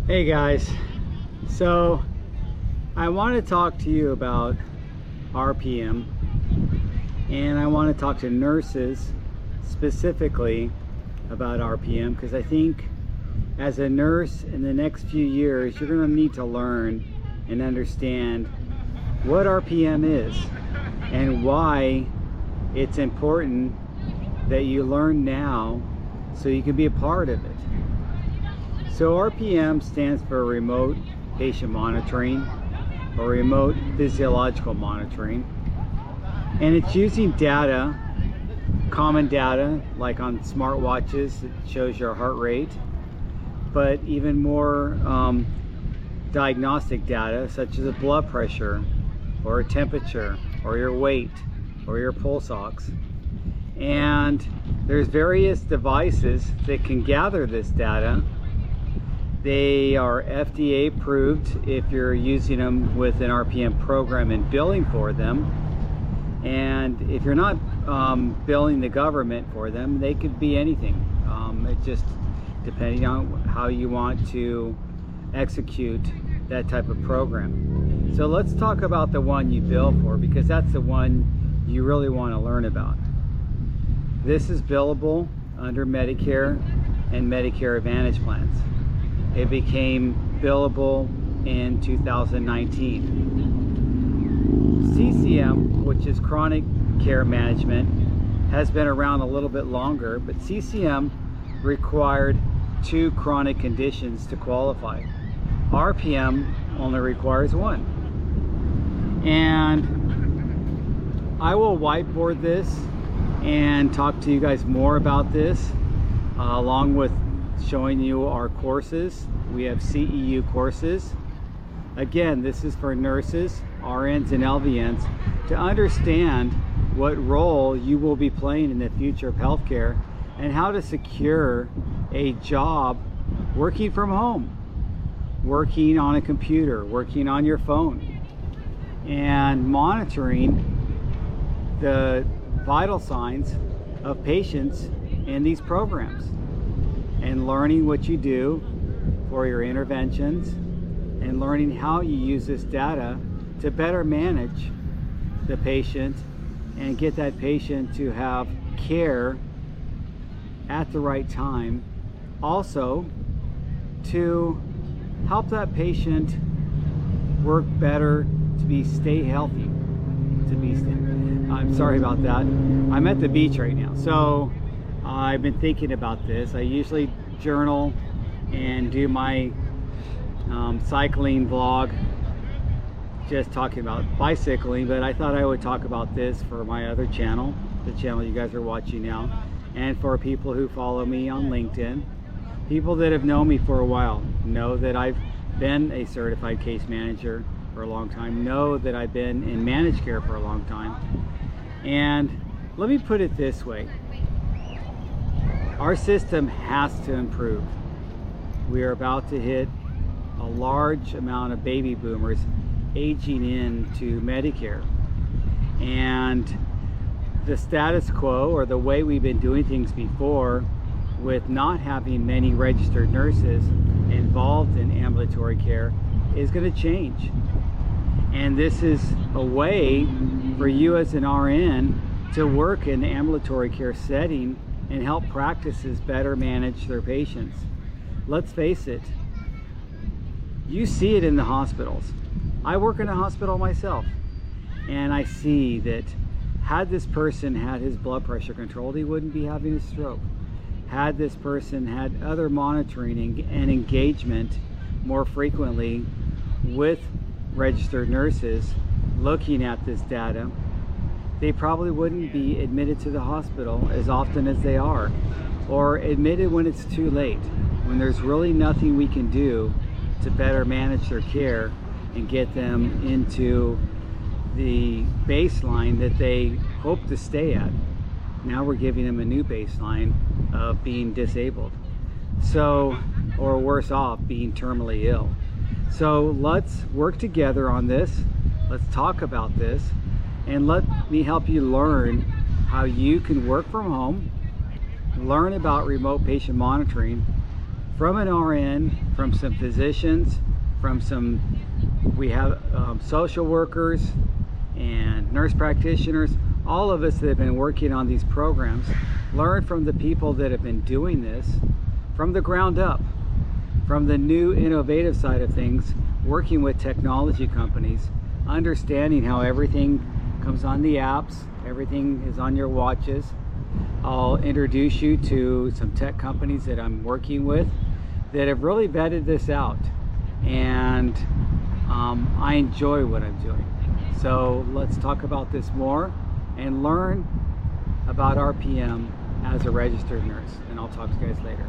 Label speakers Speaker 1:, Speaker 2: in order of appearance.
Speaker 1: Hey guys, so I want to talk to you about RPM, and I want to talk to nurses specifically about RPM because I think as a nurse in the next few years you're going to need to learn and understand what RPM is and why it's important that you learn now so you can be a part of it. So RPM stands for remote patient monitoring or remote physiological monitoring, and it's using data, common data like on smartwatches that shows your heart rate, but even more diagnostic data such as a blood pressure or a temperature or your weight or your pulse ox. And there's various devices that can gather this data. They are FDA approved if you're using them with an RPM program and billing for them. And if you're not billing the government for them, they could be anything. It just depending on how you want to execute that type of program. So let's talk about the one you bill for, because that's the one you really want to learn about. This is billable under Medicare and Medicare Advantage plans. It became billable in 2019. CCM, which is chronic care management, has been around a little bit longer, but CCM required 2 chronic conditions to qualify. RPM only requires 1. And I will whiteboard this and talk to you guys more about this, along with showing you our courses. We have CEU courses. Again, this is for nurses, RNs, and LVNs to understand what role you will be playing in the future of healthcare and how to secure a job working from home, working on a computer, working on your phone, and monitoring the vital signs of patients in these programs, and learning what you do for your interventions, and learning how you use this data to better manage the patient and get that patient to have care at the right time. Also, to help that patient work better to stay healthy. I'm sorry about that. I'm at the beach right now, so I've been thinking about this. I usually journal and do my cycling vlog, just talking about bicycling, but I thought I would talk about this for my other channel, the channel you guys are watching now, and for people who follow me on LinkedIn. People that have known me for a while know that I've been a certified case manager for a long time, know that I've been in managed care for a long time. And let me put it this way. Our system has to improve. We are about to hit a large amount of baby boomers aging into Medicare. And the status quo, or the way we've been doing things before, with not having many registered nurses involved in ambulatory care, is going to change. And this is a way for you as an RN to work in the ambulatory care setting and help practices better manage their patients. Let's face it, you see it in the hospitals. I work in a hospital myself, and I see that had this person had his blood pressure controlled, he wouldn't be having a stroke. Had this person had other monitoring and engagement more frequently with registered nurses looking at this data, they probably wouldn't be admitted to the hospital as often as they are, or admitted when it's too late, when there's really nothing we can do to better manage their care and get them into the baseline that they hope to stay at. Now we're giving them a new baseline of being disabled, so, or worse off, being terminally ill. So let's work together on this. Let's talk about this, and let me help you learn how you can work from home, learn about remote patient monitoring, from an RN, from some physicians, we have social workers and nurse practitioners, all of us that have been working on these programs, learn from the people that have been doing this from the ground up, from the new innovative side of things, working with technology companies, understanding how everything comes on the apps, everything is on your watches. I'll introduce you to some tech companies that I'm working with that have really vetted this out, and I enjoy what I'm doing. So let's talk about this more and learn about RPM as a registered nurse, and I'll talk to you guys later.